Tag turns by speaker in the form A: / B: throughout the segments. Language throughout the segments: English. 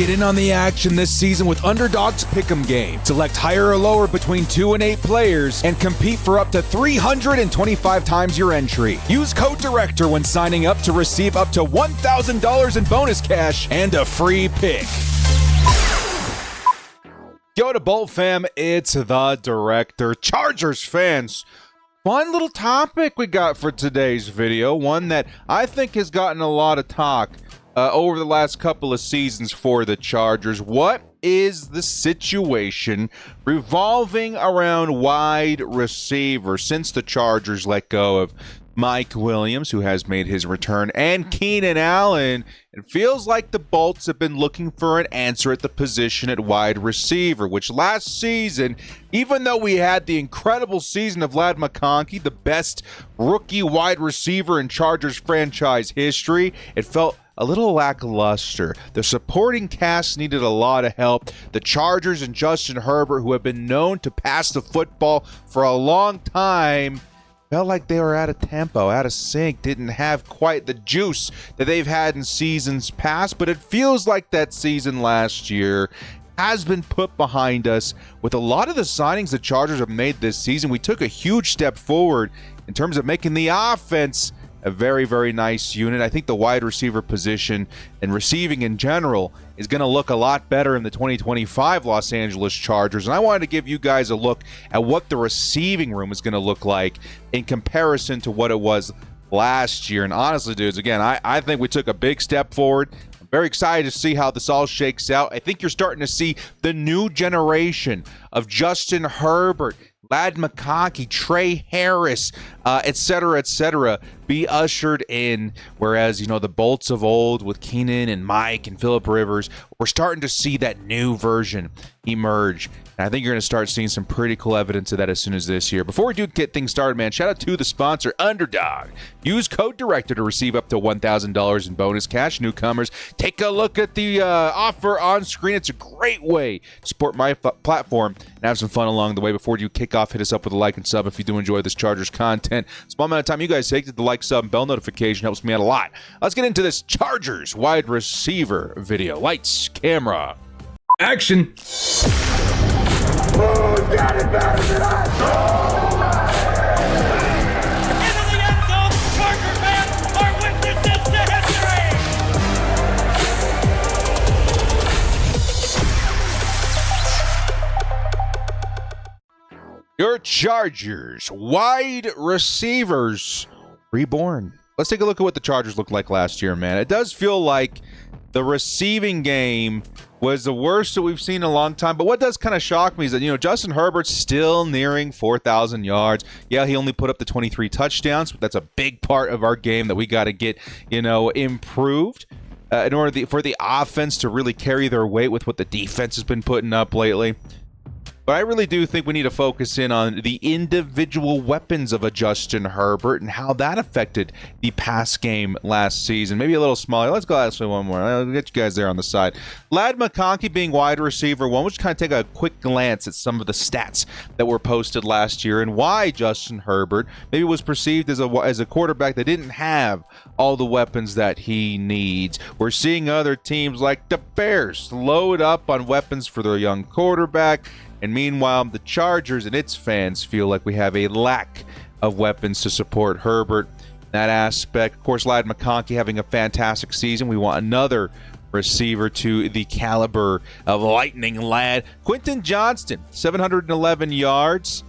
A: Get in on the action this season with Underdog's Pick'em game. Select higher or lower between 2 and 8 players and compete for up to 325 times your entry. Use code DIRECTOR when signing up to receive up to $1,000 in bonus cash and a free pick. Yo to Bolt fam, it's the Director. Chargers fans, fun little topic we got for today's video. One that I think has gotten a lot of talk over the last couple of seasons for the Chargers. What is the situation revolving around wide receiver since the Chargers let go of Mike Williams, who has made his return, and Keenan Allen? It feels like the Bolts have been looking for an answer at the position at wide receiver, which last season, even though we had the incredible season of Ladd McConkey, the best rookie wide receiver in Chargers franchise history, it felt a little lackluster. The supporting cast needed a lot of help. The Chargers and Justin Herbert, who have been known to pass the football for a long time, felt like they were out of tempo, out of sync, didn't have quite the juice that they've had in seasons past, but it feels like that season last year has been put behind us. With a lot of the signings the Chargers have made this season, we took a huge step forward in terms of making the offense a very, very nice unit. I think the wide receiver position and receiving in general is going to look a lot better in the 2025 Los Angeles Chargers. And I wanted to give you guys a look at what the receiving room is going to look like in comparison to what it was last year. And honestly, dudes, again, I think we took a big step forward. I'm very excited to see how this all shakes out. I think you're starting to see the new generation of Justin Herbert, Ladd McConkey, Trey Harris, et cetera, be ushered in. Whereas, you know, the Bolts of old with Keenan and Mike and Phillip Rivers, we're starting to see that new version emerge. And I think you're going to start seeing some pretty cool evidence of that as soon as this year. Before we do get things started, man, shout out to the sponsor, Underdog. Use code DIRECTOR to receive up to $1,000 in bonus cash. Newcomers, take a look at the offer on screen. It's a great way to support my platform and have some fun along the way. Before you kick off, hit us up with a like and sub if you do enjoy this Chargers content. Small amount of time you guys take to the like, sub, and bell notification helps me out a lot. Let's get into this Chargers wide receiver video. Lights, camera, action.
B: Who's got it better than us?
C: Into the end zone, Charger fans are witnesses to history.
A: Your Chargers wide receivers reborn. Let's take a look at what the Chargers looked like last year, man. It does feel like the receiving game was the worst that we've seen in a long time. But what does kind of shock me is that, you know, Justin Herbert's still nearing 4,000 yards. Yeah, he only put up the 23 touchdowns, but that's a big part of our game that we got to get, you know, improved in order for the offense to really carry their weight with what the defense has been putting up lately. But I really do think we need to focus in on the individual weapons of a Justin Herbert and how that affected the pass game last season. Maybe a little smaller. Let's go actually one more. I'll get you guys there on the side. Ladd McConkey being wide receiver one. We'll just kind of take a quick glance at some of the stats that were posted last year and why Justin Herbert maybe was perceived as a quarterback that didn't have all the weapons that he needs. We're seeing other teams like the Bears load up on weapons for their young quarterback. And meanwhile, the Chargers and its fans feel like we have a lack of weapons to support Herbert in that aspect. Of course, Ladd McConkey having a fantastic season. We want another receiver to the caliber of Lightning Ladd. Quinton Johnston, 711 yards.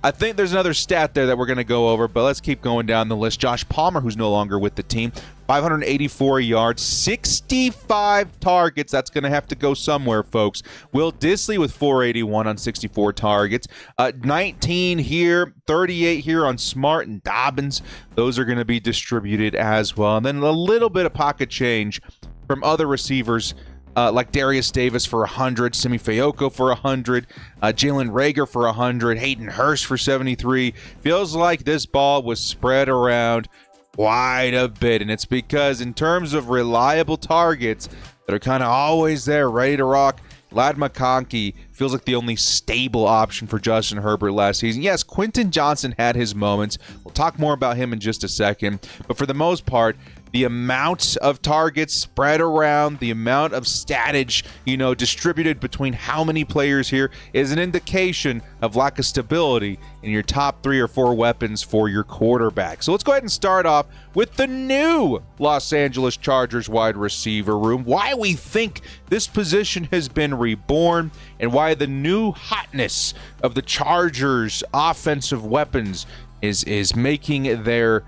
A: I think there's another stat there that we're going to go over, but let's keep going down the list. Josh Palmer, who's no longer with the team, 584 yards, 65 targets. That's going to have to go somewhere, folks. Will Dley with 481 on 64 targets. 19 here, 38 here on Smart and Dobbins. Those are going to be distributed as well. And then a little bit of pocket change from other receivers like Darius Davis for 100, Simi Fehoko for 100, Jaylen Rager for 100, Hayden Hurst for 73. Feels like this ball was spread around quite a bit, and it's because in terms of reliable targets that are kind of always there, ready to rock, Ladd McConkey feels like the only stable option for Justin Herbert last season. Yes, Quinton Johnston had his moments. We'll talk more about him in just a second. But for the most part, the amount of targets spread around, the amount of statage, distributed between how many players here is an indication of lack of stability in your top 3 or 4 weapons for your quarterback. So let's go ahead and start off with the new Los Angeles Chargers wide receiver room, why we think this position has been reborn, and why the new hotness of the Chargers offensive weapons is making their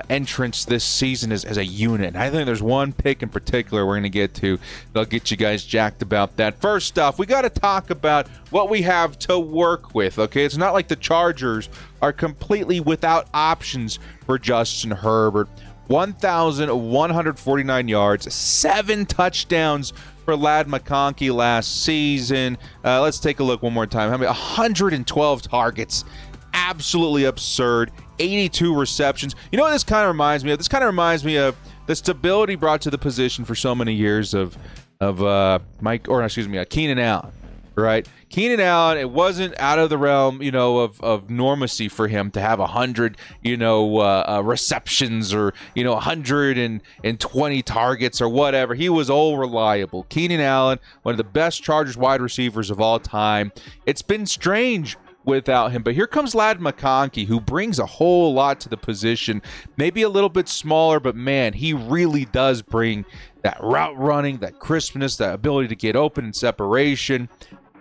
A: entrance this season as a unit. And I think there's one pick in particular we're going to get to that'll get you guys jacked about that. First off, we got to talk about what we have to work with, okay? It's not like the Chargers are completely without options for Justin Herbert. 1,149 yards, 7 touchdowns for Ladd McConkey last season. Let's take a look one more time. 112 targets. Absolutely absurd. 82 receptions. You know what this kind of reminds me of? This kind of reminds me of the stability brought to the position for so many years of Keenan Allen, right? Keenan Allen, it wasn't out of the realm, of normacy for him to have 100, receptions or, 120 targets or whatever. He was all reliable. Keenan Allen, one of the best Chargers wide receivers of all time. It's been strange without him, but here comes Ladd McConkey, who brings a whole lot to the position. Maybe a little bit smaller, but man, he really does bring that route running, that crispness, that ability to get open and separation.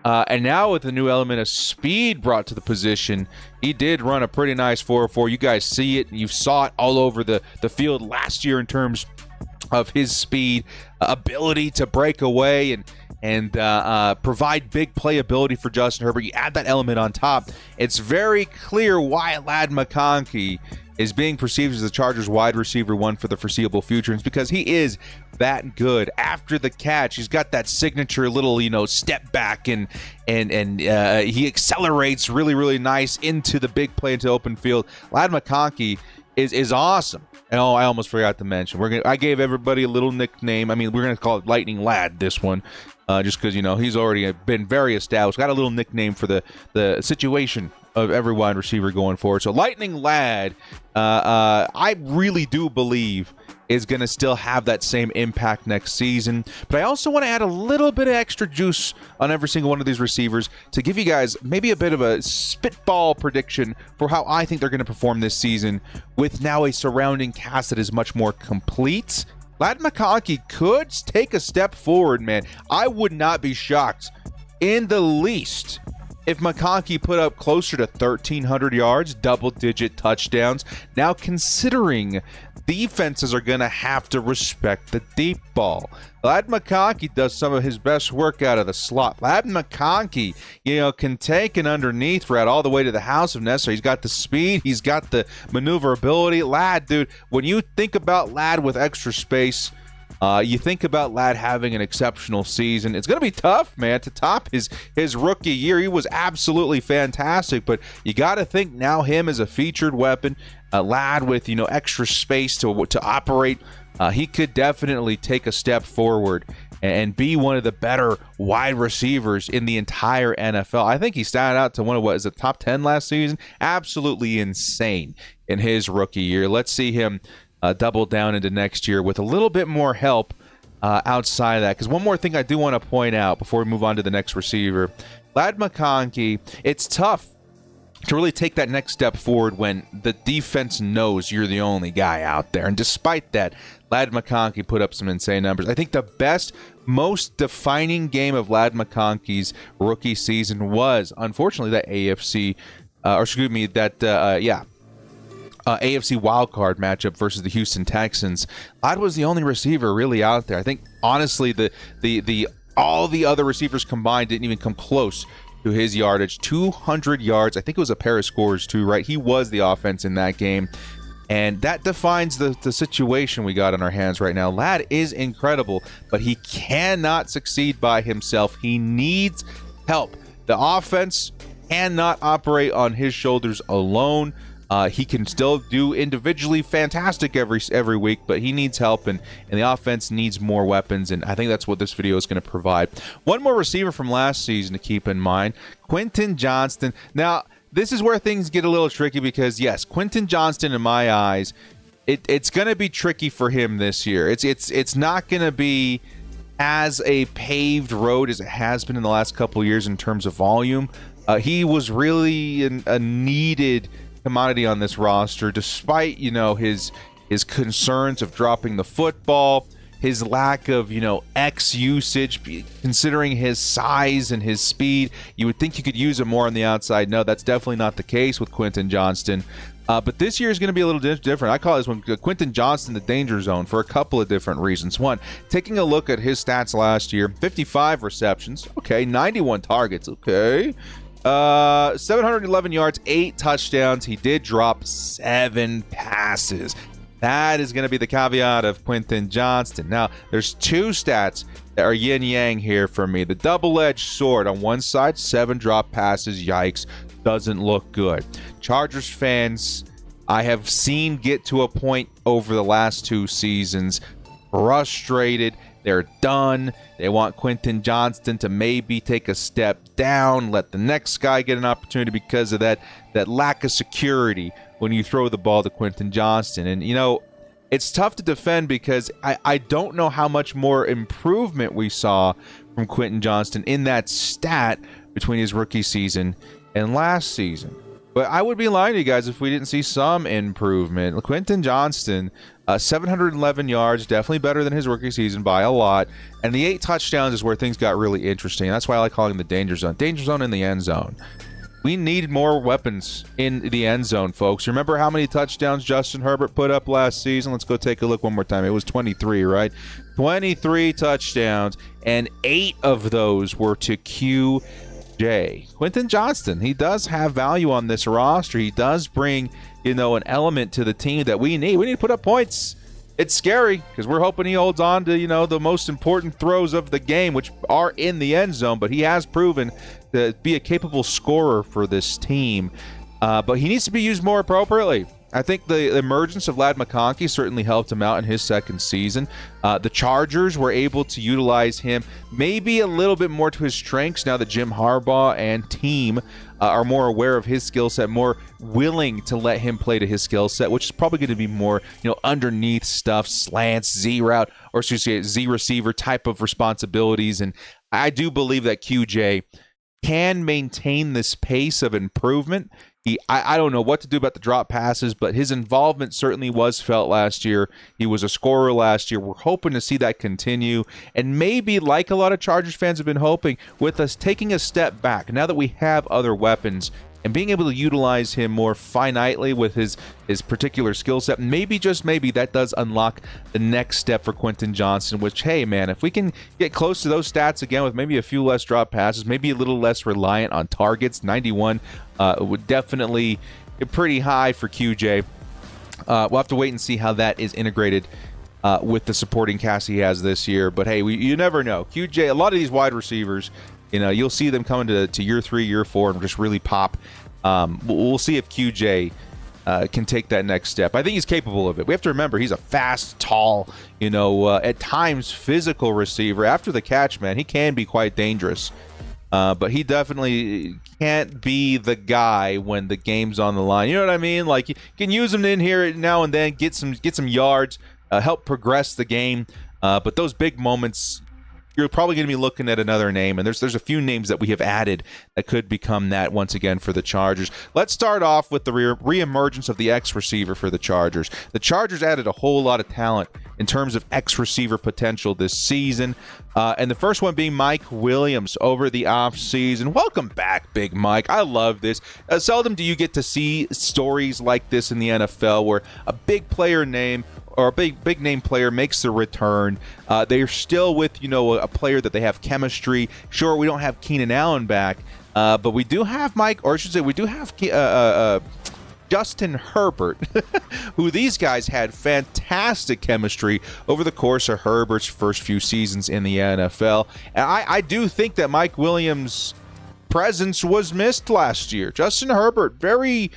A: And now with the new element of speed brought to the position, he did run a pretty nice 4.4. You guys see it, and you saw it all over the field last year in terms of his speed, ability to break away and provide big playability for Justin Herbert. You add that element on top, it's very clear why Ladd McConkey is being perceived as the Chargers wide receiver 1 for the foreseeable future. It's because he is that good. After the catch, he's got that signature little, step back and he accelerates really, really nice into the big play, into open field. Ladd McConkey is awesome. And I almost forgot to mention, I gave everybody a little nickname. We're going to call it Lightning Ladd, this one. Just because, he's already been very established. Got a little nickname for the situation of every wide receiver going forward. So Lightning Ladd, I really do believe is going to still have that same impact next season. But I also want to add a little bit of extra juice on every single one of these receivers to give you guys maybe a bit of a spitball prediction for how I think they're going to perform this season with now a surrounding cast that is much more complete. Ladd McConkey could take a step forward, man. I would not be shocked in the least if McConkey put up closer to 1,300 yards, double-digit touchdowns. Now, considering defenses are going to have to respect the deep ball. Ladd McConkey does some of his best work out of the slot. Ladd McConkey, can take an underneath route all the way to the house if necessary. He's got the speed. He's got the maneuverability. Ladd, dude, when you think about Ladd with extra space, you think about Ladd having an exceptional season. It's going to be tough, man, to top his rookie year. He was absolutely fantastic, but you got to think now him as a featured weapon, Ladd with, extra space to operate. He could definitely take a step forward and be one of the better wide receivers in the entire NFL. I think he started out to one of the top 10 last season. Absolutely insane in his rookie year. Let's see him double down into next year with a little bit more help outside of that. Because one more thing I do want to point out before we move on to the next receiver. Ladd McConkey, it's tough to really take that next step forward when the defense knows you're the only guy out there. And despite that, Ladd McConkey put up some insane numbers. I think the best, most defining game of Ladd McConkey's rookie season was, unfortunately, that AFC wildcard matchup versus the Houston Texans. Ladd was the only receiver really out there. I think, honestly, all the other receivers combined didn't even come close to his yardage. 200 yards. I think it was a pair of scores too, right? He was the offense in that game. And that defines the situation we got on our hands right now. Ladd is incredible, but he cannot succeed by himself. He needs help. The offense cannot operate on his shoulders alone. He can still do individually fantastic every week, but he needs help, and the offense needs more weapons, and I think that's what this video is going to provide. One more receiver from last season to keep in mind, Quinton Johnston. Now, this is where things get a little tricky because, yes, Quinton Johnston, in my eyes, it's going to be tricky for him this year. It's not going to be as a paved road as it has been in the last couple of years in terms of volume. He was really a needed commodity on this roster, despite his concerns of dropping the football, his lack of X usage, considering his size and his speed. You would think you could use him more on the outside. No, that's definitely not the case with Quinton Johnston. But this year is going to be a little different. I call this one Quinton Johnston the danger zone for a couple of different reasons. One, taking a look at his stats last year: 55 receptions, okay, 91 targets, okay, 711 yards, 8 touchdowns. He did drop 7 passes. That is going to be the caveat of Quinton Johnston. Now, there's 2 stats that are yin-yang here for me. The double-edged sword on one side, 7 drop passes, yikes, doesn't look good. Chargers fans, I have seen get to a point over the last 2 seasons, frustrated. They're done. They want Quinton Johnston to maybe take a step down, let the next guy get an opportunity because of that lack of security when you throw the ball to Quinton Johnston. And, it's tough to defend because I don't know how much more improvement we saw from Quinton Johnston in that stat between his rookie season and last season. But I would be lying to you guys if we didn't see some improvement. Quinton Johnston, 711 yards, definitely better than his rookie season by a lot. And the 8 touchdowns is where things got really interesting. That's why I like calling him the danger zone. Danger zone in the end zone. We need more weapons in the end zone, folks. Remember how many touchdowns Justin Herbert put up last season? Let's go take a look one more time. It was 23, right? 23 touchdowns, and 8 of those were to QJ. Quinton Johnston, he does have value on this roster. He does bring, an element to the team that we need. We need to put up points. It's scary because we're hoping he holds on to, the most important throws of the game, which are in the end zone, but he has proven to be a capable scorer for this team. But he needs to be used more appropriately. I think the emergence of Ladd McConkey certainly helped him out in his second season. The Chargers were able to utilize him maybe a little bit more to his strengths now that Jim Harbaugh and team are more aware of his skill set, more willing to let him play to his skill set, which is probably going to be more, underneath stuff, slants, Z route, or Z receiver type of responsibilities. And I do believe that QJ can maintain this pace of improvement. I don't know what to do about the drop passes, but his involvement certainly was felt last year. He was a scorer last year. We're hoping to see that continue. And maybe, like a lot of Chargers fans have been hoping, with us taking a step back, now that we have other weapons, and being able to utilize him more finitely with his particular skill set, maybe, just maybe, that does unlock the next step for Quinton Johnston, which, hey, man, if we can get close to those stats again with maybe a few less drop passes, maybe a little less reliant on targets, 91 would definitely be pretty high for QJ. We'll have to wait and see how that is integrated with the supporting cast he has this year. But, hey, you never know. QJ, a lot of these wide receivers, you'll see them coming to year 3, year 4, and just really pop. We'll see if QJ can take that next step. I think he's capable of it. We have to remember he's a fast, tall, at times physical receiver. After the catch, man, he can be quite dangerous. But he definitely can't be the guy when the game's on the line. You know what I mean? Like, you can use him in here now and then, get some yards, help progress the game. But those big moments, you're probably going to be looking at another name, and there's a few names that we have added that could become that once again for the Chargers. Let's start off with the reemergence of the X receiver for the Chargers. The Chargers added a whole lot of talent in terms of X receiver potential this season, and the first one being Mike Williams over the offseason. Welcome back, Big Mike. I love this. Seldom do you get to see stories like this in the NFL where a big player name or a big name player makes the return. They're still with, a player that they have chemistry. Sure, we don't have Keenan Allen back, but we do have we do have Justin Herbert, who these guys had fantastic chemistry over the course of Herbert's first few seasons in the NFL. And I do think that Mike Williams' presence was missed last year. Justin Herbert, very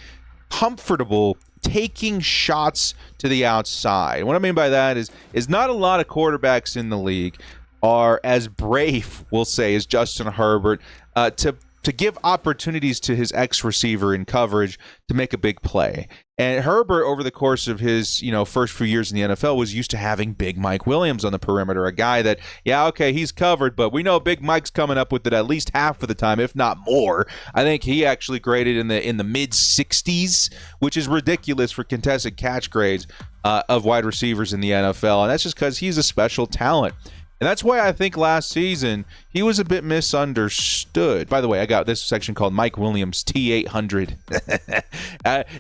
A: comfortable taking shots to the outside. What I mean by that is not a lot of quarterbacks in the league are as brave, we'll say, as Justin Herbert to give opportunities to his X receiver in coverage to make a big play. And Herbert, over the course of his, first few years in the NFL, was used to having Big Mike Williams on the perimeter, a guy that, he's covered, but we know Big Mike's coming up with it at least half of the time, if not more. I think he actually graded in the mid 60s, which is ridiculous for contested catch grades of wide receivers in the NFL, and that's just because he's a special talent. And that's why I think last season he was a bit misunderstood. By the way, I got this section called Mike Williams T800.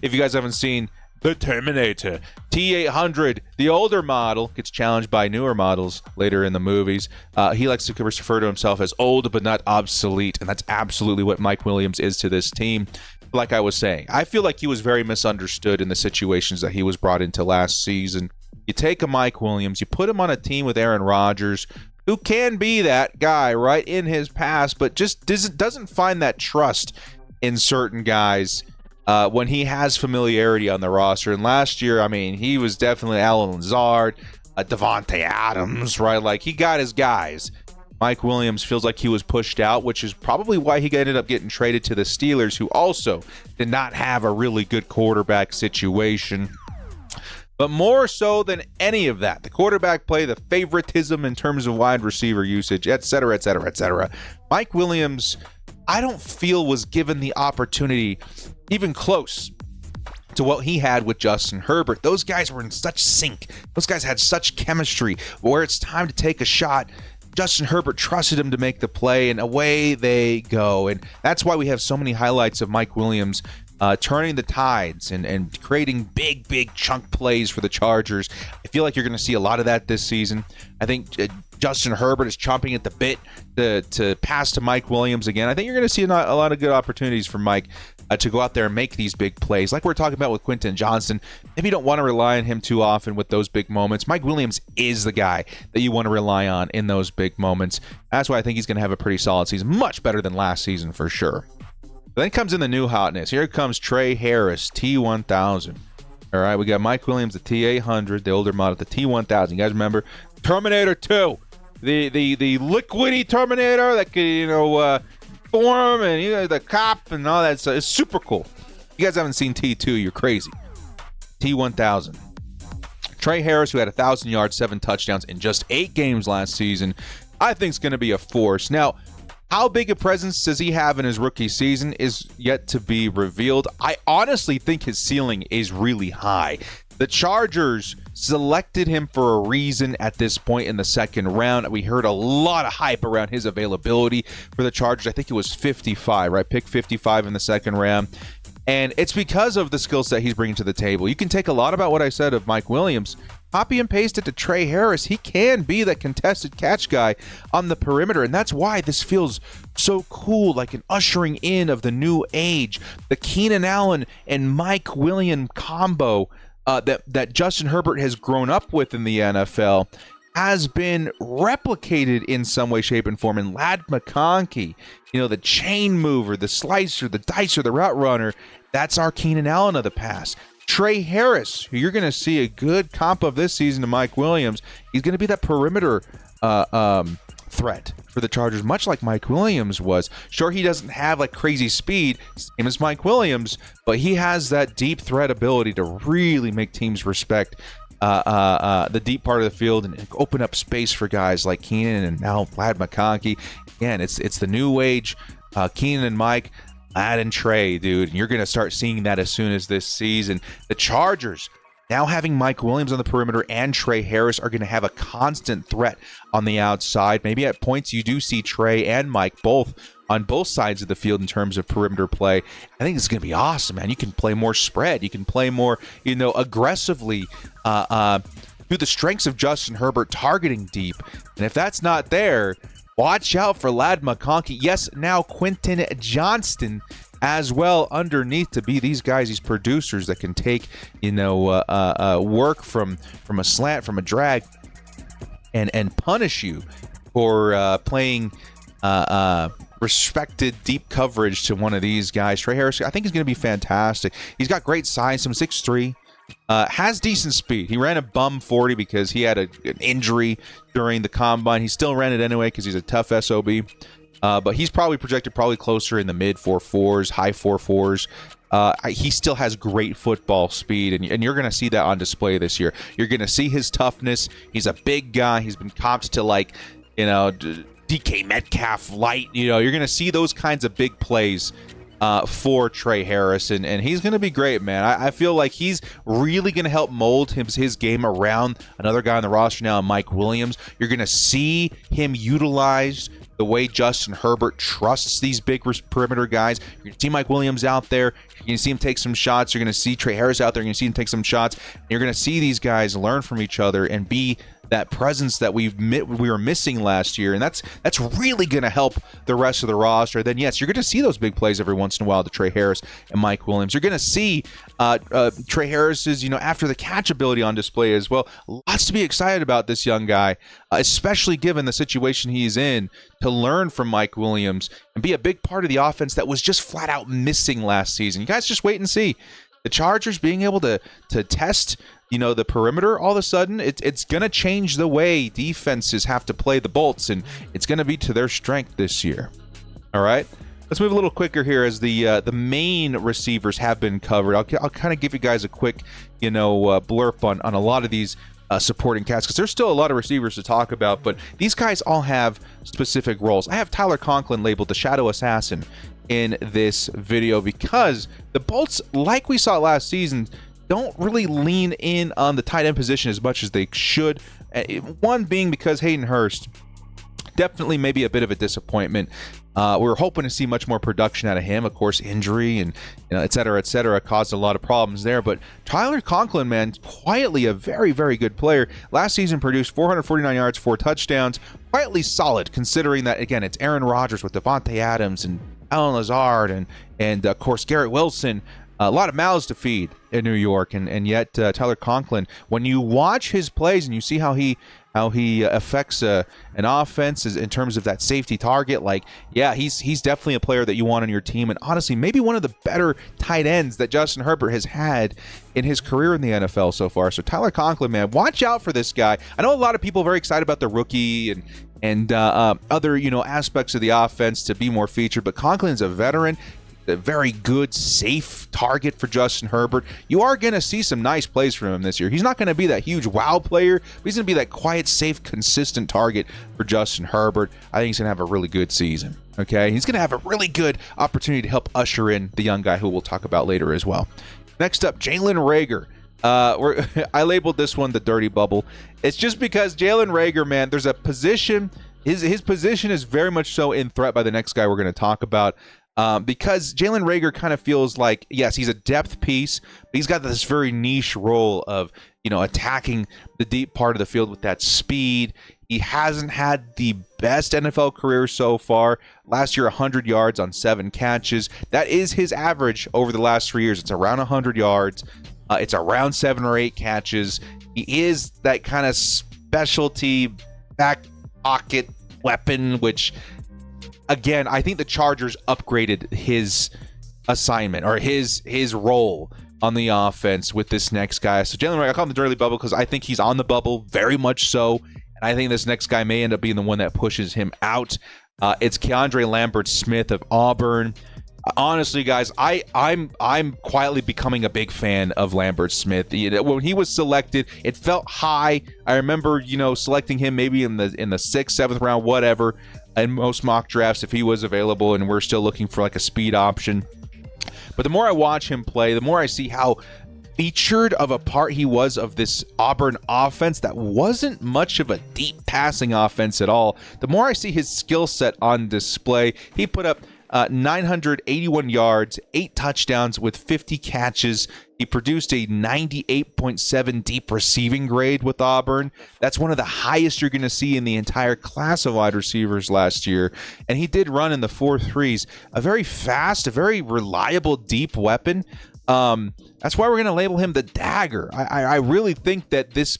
A: If you guys haven't seen The Terminator, T800, the older model, gets challenged by newer models later in the movies. He likes to refer to himself as old but not obsolete, and that's absolutely what Mike Williams is to this team. Like I was saying, I feel like he was very misunderstood in the situations that he was brought into last season. You take a Mike Williams, you put him on a team with Aaron Rodgers, who can be that guy, right, in his past, but just doesn't find that trust in certain guys when he has familiarity on the roster. And last year, he was definitely Allen Lazard, Devontae Adams, right? Like, he got his guys. Mike Williams feels like he was pushed out, which is probably why he ended up getting traded to the Steelers, who also did not have a really good quarterback situation. But more so than any of that, the quarterback play, the favoritism in terms of wide receiver usage, et cetera, et cetera, et cetera, Mike Williams, I don't feel was given the opportunity even close to what he had with Justin Herbert. Those guys were in such sync. Those guys had such chemistry where it's time to take a shot. Justin Herbert trusted him to make the play, and away they go. And that's why we have so many highlights of Mike Williams turning the tides and creating big chunk plays for the Chargers. I feel like you're going to see a lot of that this season. I think Justin Herbert is chomping at the bit to pass to Mike Williams again. I think you're going to see a lot of good opportunities for Mike to go out there and make these big plays. Like we're talking about with Quinton Johnston, maybe you don't want to rely on him too often with those big moments. Mike Williams is the guy that you want to rely on in those big moments. That's why I think he's going to have a pretty solid season, much better than last season for sure. Then comes in the new hotness. Here comes Trey Harris, T1000. All right, we got Mike Williams, the T800, the older model, the T1000. You guys remember Terminator 2, the liquidy Terminator that could, form and the cop and all that stuff. It's super cool. You guys haven't seen T2, you're crazy. T1000. Trey Harris, who had 1,000 yards, 7 touchdowns in just 8 games last season, I think is going to be a force. Now, how big a presence does he have in his rookie season is yet to be revealed. I honestly think his ceiling is really high. The Chargers selected him for a reason at this point in the second round. We heard a lot of hype around his availability for the Chargers. I think it was 55, right? Pick 55 in the second round. And it's because of the skill set he's bringing to the table. You can take a lot about what I said of Mike Williams, copy and paste it to Trey Harris. He can be that contested catch guy on the perimeter, and that's why this feels so cool, like an ushering in of the new age. The Keenan Allen and Mike Williams combo that Justin Herbert has grown up with in the NFL has been replicated in some way, shape, and form. And Ladd McConkey, the chain mover, the slicer, the dicer, the route runner, that's our Keenan Allen of the past. Trey Harris, who you're going to see a good comp of this season to Mike Williams, he's going to be that perimeter threat for the Chargers, much like Mike Williams was. Sure, he doesn't have like crazy speed, same as Mike Williams, but he has that deep threat ability to really make teams respect the deep part of the field and open up space for guys like Keenan and now Ladd McConkey. Again, it's the new age Keenan and Mike, Ladd and Trey, dude. And you're going to start seeing that as soon as this season. The Chargers, now having Mike Williams on the perimeter and Trey Harris, are going to have a constant threat on the outside. Maybe at points you do see Trey and Mike both on both sides of the field in terms of perimeter play. I think it's going to be awesome, man. You can play more spread. You can play more, aggressively through the strengths of Justin Herbert targeting deep. And if that's not there, watch out for Ladd McConkey. Yes, now Quinton Johnston as well underneath to be these guys, these producers that can take, work from a slant, from a drag, and punish you for playing respected deep coverage to one of these guys. Trey Harris, I think he's going to be fantastic. He's got great size, some 6'3", has decent speed. He ran a bum 40 because he had an injury during the combine. He still ran it anyway because he's a tough SOB. But he's probably projected closer in the mid 4.4s, high 4.4s he still has great football speed, and you're going to see that on display this year. You're going to see his toughness. He's a big guy. He's been comped to, like, DK Metcalf light. You're going to see those kinds of big plays for Trey Harris, and he's going to be great, man. I feel like he's really going to help mold his game around another guy on the roster now, Mike Williams. You're going to see him utilized the way Justin Herbert trusts these big perimeter guys. You're going to see Mike Williams out there. You're going to see him take some shots. You're going to see Trey Harris out there. You're going to see him take some shots. You're going to see these guys learn from each other and be that presence that we were missing last year, and that's really going to help the rest of the roster. Then yes, you're going to see those big plays every once in a while to Trey Harris and Mike Williams. You're going to see Trey Harris's after the catch ability on display as well. Lots to be excited about this young guy, especially given the situation he's in, to learn from Mike Williams and be a big part of the offense that was just flat out missing last season. You guys just wait and see. The Chargers being able to test the perimeter, all of a sudden, it's going to change the way defenses have to play the Bolts, and it's going to be to their strength this year. All right? Let's move a little quicker here as the main receivers have been covered. I'll kind of give you guys a quick, blurb on a lot of these supporting cast, because there's still a lot of receivers to talk about, but these guys all have specific roles. I have Tyler Conklin labeled the Shadow Assassin in this video because the Bolts, like we saw last season, don't really lean in on the tight end position as much as they should. One being because Hayden Hurst, definitely maybe a bit of a disappointment. We were hoping to see much more production out of him. Of course, injury and et cetera, caused a lot of problems there. But Tyler Conklin, man, quietly a very, very good player. Last season produced 449 yards, 4 touchdowns. Quietly solid, considering that, again, it's Aaron Rodgers with Devontae Adams and Alan Lazard and of course, Garrett Wilson. A lot of mouths to feed in New York, and yet Tyler Conklin, when you watch his plays and you see how he affects an offense in terms of that safety target, he's definitely a player that you want on your team, and honestly, maybe one of the better tight ends that Justin Herbert has had in his career in the NFL so far. So Tyler Conklin, man, watch out for this guy. I know a lot of people are very excited about the rookie and other aspects of the offense to be more featured, but Conklin's a veteran. A very good, safe target for Justin Herbert. You are going to see some nice plays from him this year. He's not going to be that huge wow player, but he's going to be that quiet, safe, consistent target for Justin Herbert. I think he's going to have a really good season. Okay, he's going to have a really good opportunity to help usher in the young guy who we'll talk about later as well. Next up, Jaylen Rager. I labeled this one the dirty bubble. It's just because Jaylen Rager, man, there's a position. His position is very much so in threat by the next guy we're going to talk about. Because Jaylen Rager kind of feels like, yes, he's a depth piece, but he's got this very niche role of, attacking the deep part of the field with that speed. He hasn't had the best NFL career so far. Last year, 100 yards on 7 catches. That is his average over the last 3 years. It's around 100 yards. It's around 7 or 8 catches. He is that kind of specialty back pocket weapon, which... Again, I think the Chargers upgraded his assignment or his role on the offense with this next guy. So Jaylen Rager, I call him the dirty bubble because I think he's on the bubble, very much so. And I think this next guy may end up being the one that pushes him out. It's Keandre Lambert Smith of Auburn. Honestly, guys, I'm quietly becoming a big fan of Lambert Smith. When he was selected, it felt high. I remember, selecting him maybe in the 6th, 7th round, whatever. In most mock drafts, if he was available, and we're still looking for like a speed option. But the more I watch him play, the more I see how featured of a part he was of this Auburn offense that wasn't much of a deep passing offense at all. The more I see his skill set on display, he put up 981 yards, 8 touchdowns with 50 catches. He produced a 98.7 deep receiving grade with Auburn. That's one of the highest you're going to see in the entire class of wide receivers last year. And he did run in the 4.3s. A very fast, a very reliable deep weapon. That's why we're going to label him the Dagger. I really think that this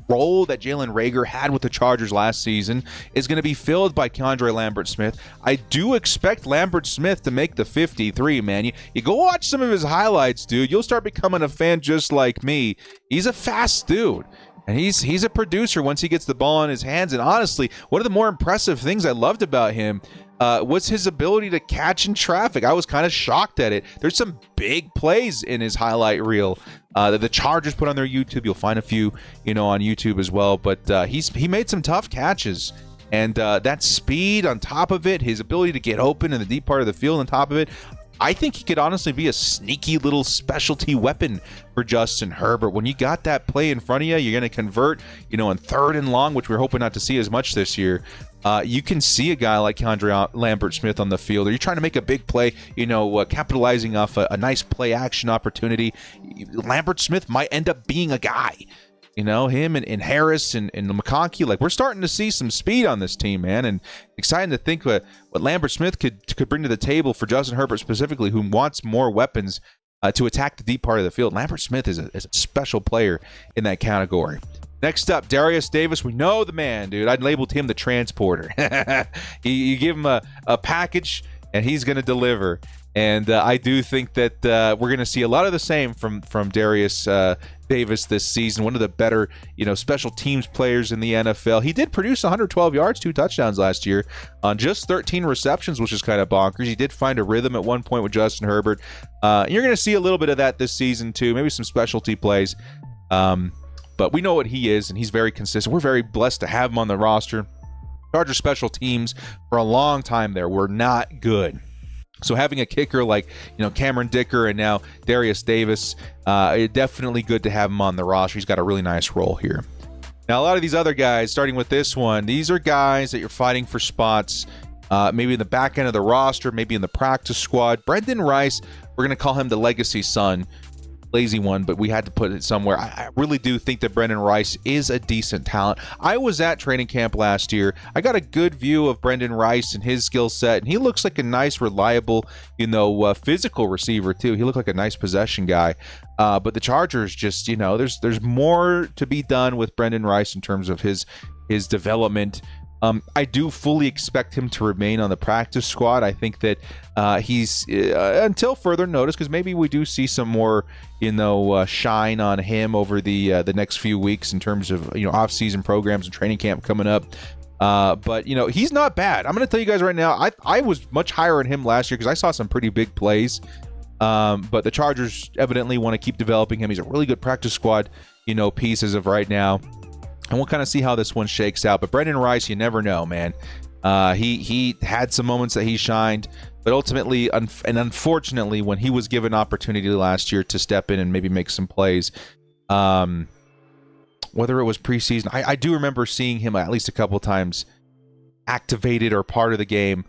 A: role that Jaylen Rager had with the Chargers last season is going to be filled by Keandre Lambert Smith. I do expect Lambert Smith to make the 53, man. You go watch some of his highlights, dude. You'll start becoming a fan just like me. He's a fast dude. And he's a producer once he gets the ball in his hands. And honestly, one of the more impressive things I loved about him was his ability to catch in traffic. I was kind of shocked at it. There's some big plays in his highlight reel that the Chargers put on their YouTube. You'll find a few, on YouTube as well. But he made some tough catches. And that speed on top of it, his ability to get open in the deep part of the field on top of it, I think he could honestly be a sneaky little specialty weapon for Justin Herbert. When you got that play in front of you, you're going to convert, on 3rd and long, which we're hoping not to see as much this year. You can see a guy like Keandre Lambert Smith on the field, or you're trying to make a big play, capitalizing off a nice play action opportunity. Lambert Smith might end up being a guy. Him and Harris and McConkey, like, we're starting to see some speed on this team, man, and exciting to think what Lambert Smith could bring to the table for Justin Herbert specifically, who wants more weapons to attack the deep part of the field. Lambert Smith is a special player in that category. Next up, Darius Davis. We know the man, dude. I'd labeled him the transporter. You give him a package, and he's going to deliver. And I do think that we're going to see a lot of the same from Darius Davis this season. One of the better, special teams players in the NFL. He did produce 112 yards, 2 touchdowns last year on just 13 receptions, which is kind of bonkers. He did find a rhythm at one point with Justin Herbert. You're going to see a little bit of that this season too. Maybe some specialty plays. But we know what he is, and he's very consistent. We're very blessed to have him on the roster. Chargers special teams for a long time there were not good. So having a kicker like, Cameron Dicker and now Darius Davis, definitely good to have him on the roster. He's got a really nice role here. Now, a lot of these other guys, starting with this one, these are guys that you're fighting for spots, maybe in the back end of the roster, maybe in the practice squad. Brendan Rice, we're going to call him the legacy son. Lazy one, but we had to put it somewhere. I really do think that Brendan Rice is a decent talent. I was at training camp last year. I got a good view of Brendan Rice and his skill set, and he looks like a nice, reliable, physical receiver too. He looked like a nice possession guy. But the Chargers just, there's more to be done with Brendan Rice in terms of his development. I do fully expect him to remain on the practice squad. I think that he's until further notice, because maybe we do see some more, shine on him over the next few weeks in terms of off-season programs and training camp coming up. But he's not bad. I'm going to tell you guys right now. I was much higher on him last year because I saw some pretty big plays. But the Chargers evidently want to keep developing him. He's a really good practice squad, piece as of right now. And we'll kind of see how this one shakes out. But Brendan Rice, you never know, man. He had some moments that he shined, but ultimately and unfortunately, when he was given opportunity last year to step in and maybe make some plays, whether it was preseason, I do remember seeing him at least a couple times activated or part of the game.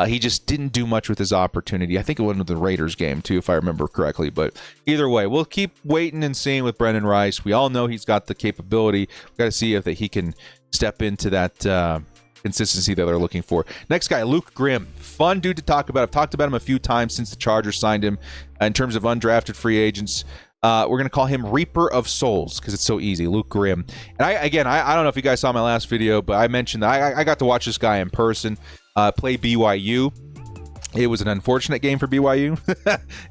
A: He just didn't do much with his opportunity. I think it went with the Raiders game too, if I remember correctly. But either way, we'll keep waiting and seeing with Brendan Rice. We all know he's got the capability. We've got to see if he can step into that consistency that they're looking for. Next guy, Luke Grimm. Fun dude to talk about. I've talked about him a few times since the Chargers signed him in terms of undrafted free agents. We're going to call him Reaper of Souls because it's so easy, Luke Grimm. And I don't know if you guys saw my last video, but I mentioned that I got to watch this guy in person play BYU. It was an unfortunate game for BYU.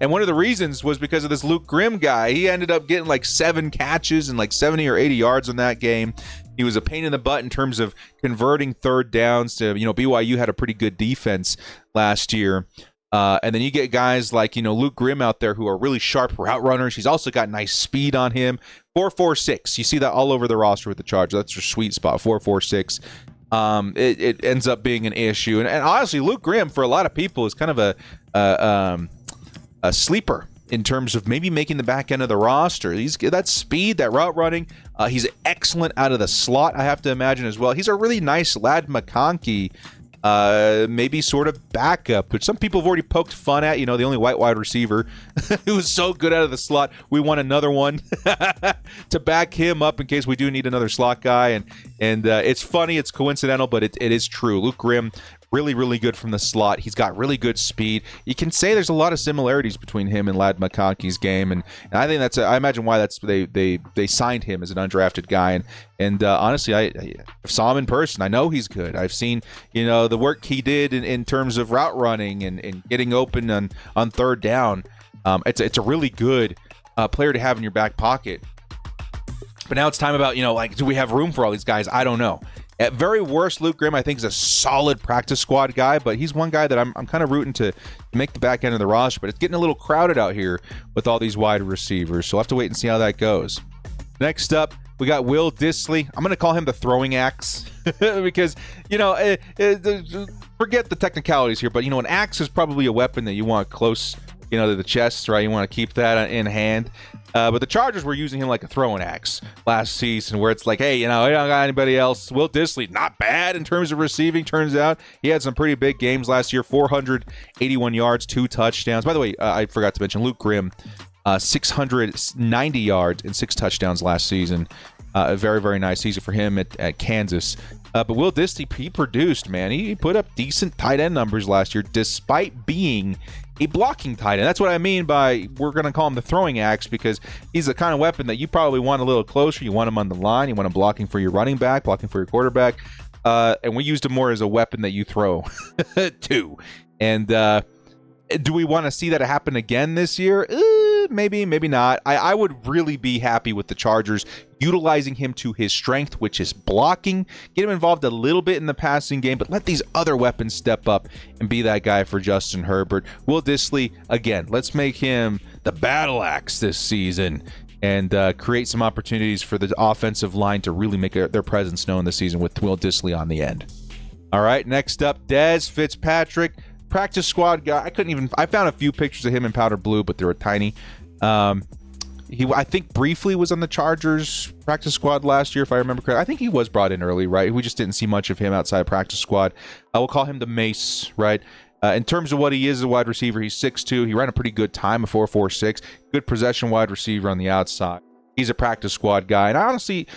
A: And one of the reasons was because of this Luke Grimm guy. He ended up getting like 7 catches and like 70 or 80 yards in that game. He was a pain in the butt in terms of converting third downs to, BYU had a pretty good defense last year. And then you get guys like, Luke Grimm out there who are really sharp route runners. He's also got nice speed on him. 4.46. You see that all over the roster with the Chargers. That's your sweet spot, 4.46. It ends up being an issue. And honestly, Luke Grimm, for a lot of people, is kind of a sleeper in terms of maybe making the back end of the roster. He's that speed, that route running. He's excellent out of the slot, I have to imagine, as well. He's a really nice Ladd McConkey, maybe sort of backup, which some people have already poked fun at. The only white wide receiver who was so good out of the slot. We want another one to back him up in case we do need another slot guy. And it's funny, it's coincidental, but it is true. Luke Grimm, really, really good from the slot. He's got really good speed. You can say there's a lot of similarities between him and Ladd McConkey's game, and I think I imagine why they signed him as an undrafted guy. And honestly, I saw him in person. I know he's good. I've seen the work he did in terms of route running and getting open on third down. It's a really good player to have in your back pocket. But now it's time about do we have room for all these guys? I don't know. At very worst, Luke Grimm, I think, is a solid practice squad guy, but he's one guy that I'm kind of rooting to make the back end of the roster. But it's getting a little crowded out here with all these wide receivers, so we'll have to wait and see how that goes. Next up, we got Will Dissly. I'm going to call him the throwing axe because, forget the technicalities here, but, an axe is probably a weapon that you want close, to the chest, right? You want to keep that in hand. But the Chargers were using him like a throwing axe last season, where it's like, hey, we don't got anybody else. Will Dissly, not bad in terms of receiving, turns out. He had some pretty big games last year, 481 yards, 2 touchdowns. By the way, I forgot to mention Luke Grimm, 690 yards and 6 touchdowns last season. A very, very nice season for him at Kansas. But Will Dissly, he produced, man. He put up decent tight end numbers last year, despite being a blocking tight end. That's what I mean by we're going to call him the throwing axe, because he's the kind of weapon that you probably want a little closer. You want him on the line. You want him blocking for your running back, blocking for your quarterback. And we used him more as a weapon that you throw to. And do we want to see that happen again this year? Maybe, maybe not. I would really be happy with the Chargers utilizing him to his strength, which is blocking. Get him involved a little bit in the passing game, but let these other weapons step up and be that guy for Justin Herbert. Will Dissly, again, let's make him the battle axe this season and create some opportunities for the offensive line to really make their presence known this season with Will Dissly on the end. All right, next up, Dez Fitzpatrick. Practice squad guy. I found a few pictures of him in powder blue, but they were tiny. He, I think, briefly was on the Chargers practice squad last year, if I remember correctly. I think he was brought in early, right? We just didn't see much of him outside practice squad. I will call him the Mace, right? In terms of what he is as a wide receiver, he's 6'2". He ran a pretty good time, a 4.46. Good possession wide receiver on the outside. He's a practice squad guy. And honestly,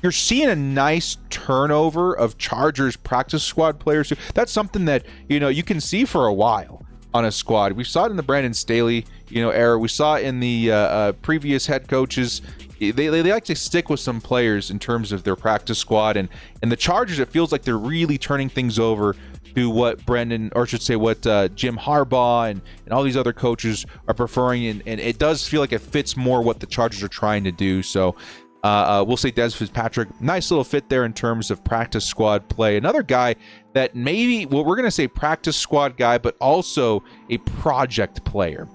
A: you're seeing a nice turnover of Chargers practice squad players too. That's something that, you can see for a while on a squad. We saw it in the Brandon Staley, era. We saw it in the previous head coaches. They like to stick with some players in terms of their practice squad. And the Chargers, it feels like they're really turning things over to what Jim Harbaugh and all these other coaches are preferring. And it does feel like it fits more what the Chargers are trying to do. So we'll say Dez Fitzpatrick, nice little fit there in terms of practice squad play. Another guy that maybe, we're going to say practice squad guy, but also a project player.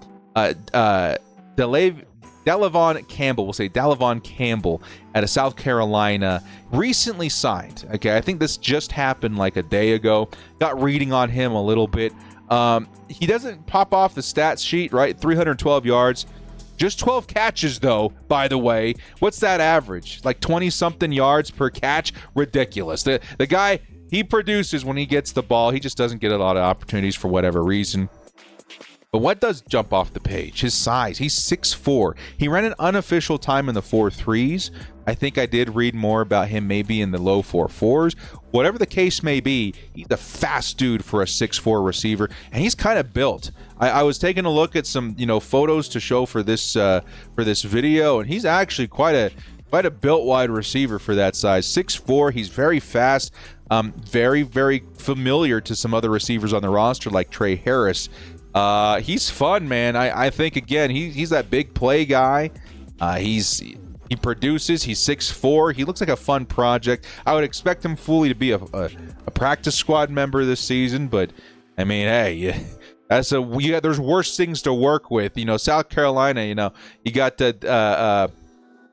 A: Delvin Campbell, we'll say Delvin Campbell out of South Carolina, recently signed. Okay, I think this just happened like a day ago. Got reading on him a little bit. He doesn't pop off the stats sheet, right? 312 yards. Just 12 catches, though, by the way. What's that average? Like 20-something yards per catch? Ridiculous. The guy, he produces when he gets the ball. He just doesn't get a lot of opportunities for whatever reason. But what does jump off the page? His size. He's 6'4". He ran an unofficial time in the 4.3s. I think I did read more about him maybe in the low 4.4s. Whatever the case may be, he's a fast dude for a 6'4" receiver, and he's kind of built. I was taking a look at some, photos to show for this video, and he's actually quite a built wide receiver for that size. 6'4", he's very fast, very, very familiar to some other receivers on the roster like Trey Harris. He's fun, man. I think, again, he's that big play guy. He produces. He's 6'4". He looks like a fun project. I would expect him fully to be a practice squad member this season, but I mean, hey, there's worse things to work with. South Carolina, you got the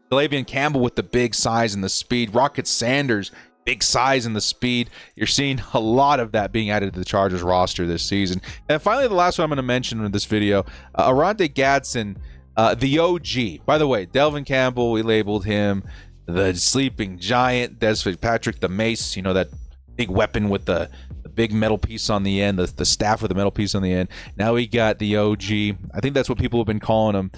A: Delvin Campbell with the big size and the speed. Rocket Sanders, big size and the speed. You're seeing a lot of that being added to the Chargers roster this season. And finally, the last one I'm going to mention in this video, Aronte Gatson, the OG. By the way, Delvin Campbell, we labeled him the sleeping giant. Dez Fitzpatrick, the Mace, that big weapon with the big metal piece on the end, the staff with the metal piece on the end. Now we got the OG. I think that's what people have been calling him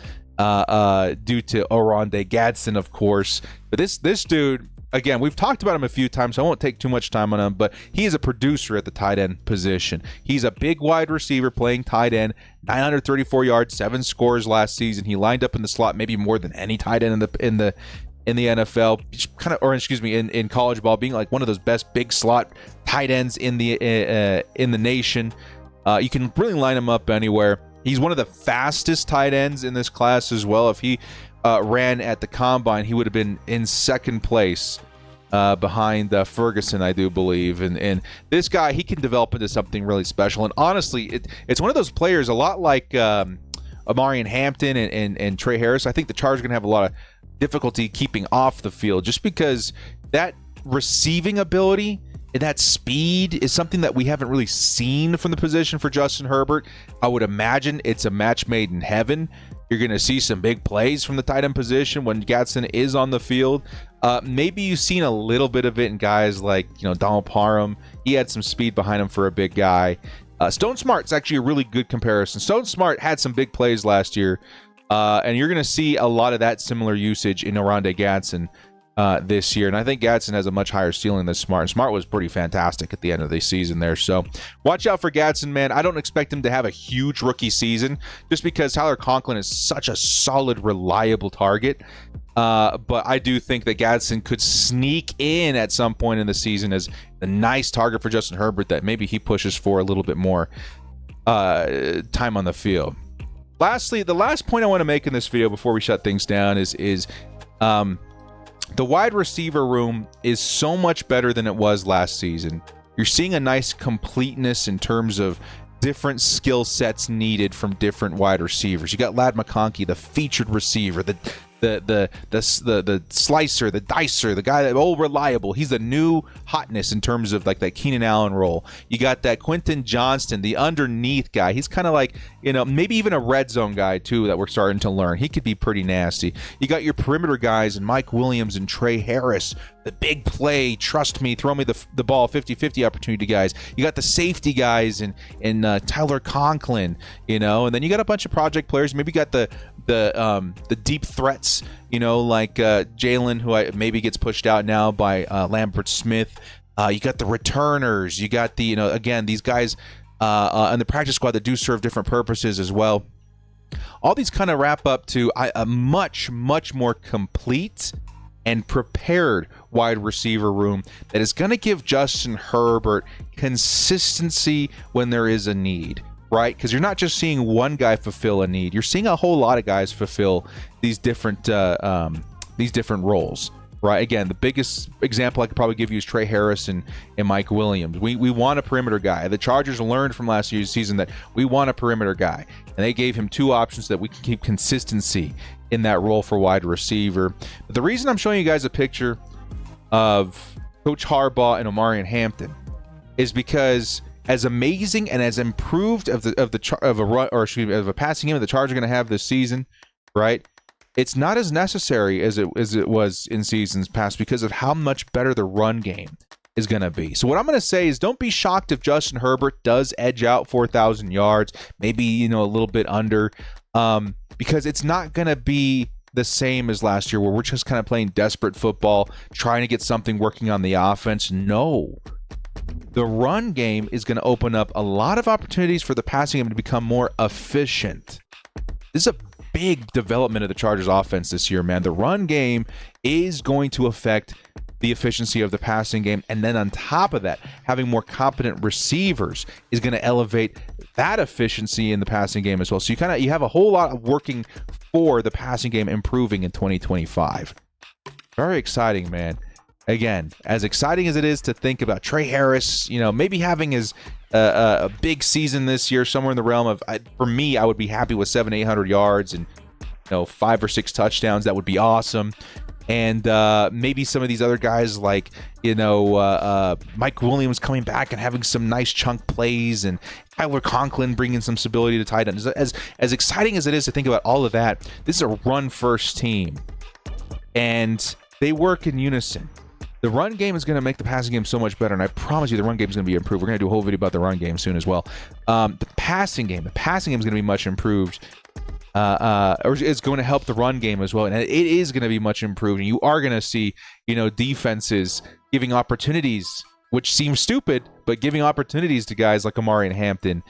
A: due to Aronte Gatson, of course. But this dude, again, we've talked about him a few times, so I won't take too much time on him, but he is a producer at the tight end position. He's a big wide receiver playing tight end, 934 yards, 7 scores last season. He lined up in the slot maybe more than any tight end in the NFL, in college ball, being like one of those best big slot tight ends in the nation. You can really line him up anywhere. He's one of the fastest tight ends in this class as well. If he ran at the combine, he would have been in second place behind Ferguson, I do believe. And this guy, he can develop into something really special. And honestly, it's one of those players, a lot like Omarion Hampton and Trey Harris. I think the Chargers are going to have a lot of difficulty keeping off the field just because that receiving ability and that speed is something that we haven't really seen from the position for Justin Herbert. I would imagine it's a match made in heaven. You're going to see some big plays from the tight end position when Gatson is on the field. Maybe you've seen a little bit of it in guys like, Donald Parham. He had some speed behind him for a big guy. Stone Smart's actually a really good comparison. Stone Smart had some big plays last year, and you're going to see a lot of that similar usage in Aronte Gatson this year. And I think Gatson has a much higher ceiling than Smart. And Smart was pretty fantastic at the end of the season there. So watch out for Gatson, man. I don't expect him to have a huge rookie season just because Tyler Conklin is such a solid, reliable target. But I do think that Gatson could sneak in at some point in the season as a nice target for Justin Herbert that maybe he pushes for a little bit more time on the field. Lastly, the last point I want to make in this video before we shut things down is the wide receiver room is so much better than it was last season. You're seeing a nice completeness in terms of different skill sets needed from different wide receivers. You got Ladd McConkey, the featured receiver, the slicer, the dicer, the guy that reliable. He's the new hotness in terms of like that Keenan Allen role. You got that Quinton Johnston, the underneath guy. He's kind of like, maybe even a red zone guy too that we're starting to learn. He could be pretty nasty. You got your perimeter guys and Mike Williams and Trey Harris, the big play, trust me, throw me the ball 50-50 opportunity guys. You got the safety guys and Tyler Conklin, and then you got a bunch of project players. Maybe you got the deep threats, like Jaylen, who maybe gets pushed out now by Lambert Smith. You got the returners. You got the, again, these guys on the practice squad that do serve different purposes as well. All these kind of wrap up to a much, much more complete and prepared wide receiver room that is going to give Justin Herbert consistency when there is a need. Right? Because you're not just seeing one guy fulfill a need. You're seeing a whole lot of guys fulfill these different roles. Right? Again, the biggest example I could probably give you is Trey Harris and Mike Williams. We want a perimeter guy. The Chargers learned from last year's season that we want a perimeter guy. And they gave him two options that we can keep consistency in that role for wide receiver. But the reason I'm showing you guys a picture of Coach Harbaugh and Omarion Hampton is because as amazing and as improved of a passing game that the Chargers are going to have this season, right? It's not as necessary as it was in seasons past because of how much better the run game is going to be. So what I'm going to say is don't be shocked if Justin Herbert does edge out 4,000 yards, maybe a little bit under, because it's not going to be the same as last year where we're just kind of playing desperate football, trying to get something working on the offense. No. The run game is going to open up a lot of opportunities for the passing game to become more efficient. This is a big development of the Chargers offense this year, man. The run game is going to affect the efficiency of the passing game. And then on top of that, having more competent receivers is going to elevate that efficiency in the passing game as well. So you have a whole lot of working for the passing game improving in 2025. Very exciting, man. Again, as exciting as it is to think about Trey Harris, maybe having his a big season this year, somewhere in the realm of, for me, I would be happy with 700-800 yards and 5 or 6 touchdowns. That would be awesome. And maybe some of these other guys like Mike Williams coming back and having some nice chunk plays, and Tyler Conklin bringing some stability to tight ends. As exciting as it is to think about all of that, this is a run-first team, and they work in unison. The run game is going to make the passing game so much better, and I promise you the run game is going to be improved. We're going to do a whole video about the run game soon as well. The passing game is going to be much improved, or it's going to help the run game as well, and it is going to be much improved. And you are going to see, defenses giving opportunities, which seems stupid, but giving opportunities to guys like Omarion Hampton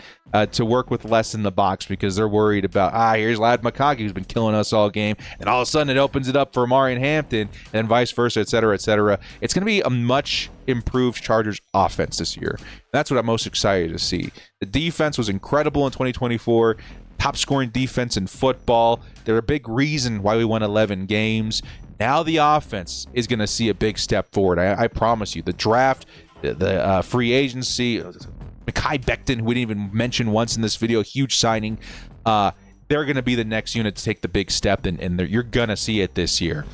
A: to work with less in the box because they're worried about, here's Ladd McConkey who's been killing us all game, and all of a sudden it opens it up for Omarion Hampton, and vice versa, et cetera, et cetera. It's going to be a much improved Chargers offense this year. That's what I'm most excited to see. The defense was incredible in 2024. Top scoring defense in football. They're a big reason why we won 11 games. Now the offense is going to see a big step forward. I promise you. The draft, the free agency, Mekhi Becton, who we didn't even mention once in this video, huge signing. They're going to be the next unit to take the big step, and you're going to see it this year.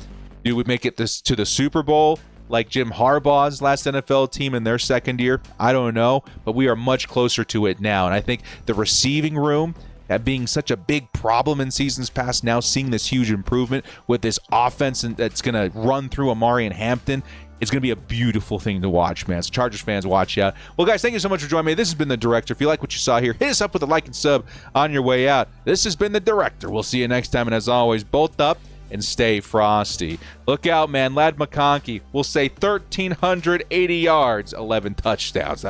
A: Do we make it to the Super Bowl like Jim Harbaugh's last NFL team in their second year? I don't know, but we are much closer to it now. And I think the receiving room, that being such a big problem in seasons past, now seeing this huge improvement with this offense that's going to run through Amari and Hampton, it's going to be a beautiful thing to watch, man. So Chargers fans, watch out. Well, guys, thank you so much for joining me. This has been The Director. If you like what you saw here, hit us up with a like and sub on your way out. This has been The Director. We'll see you next time. And as always, bolt up and stay frosty. Look out, man. Ladd McConkey will say 1,380 yards, 11 touchdowns.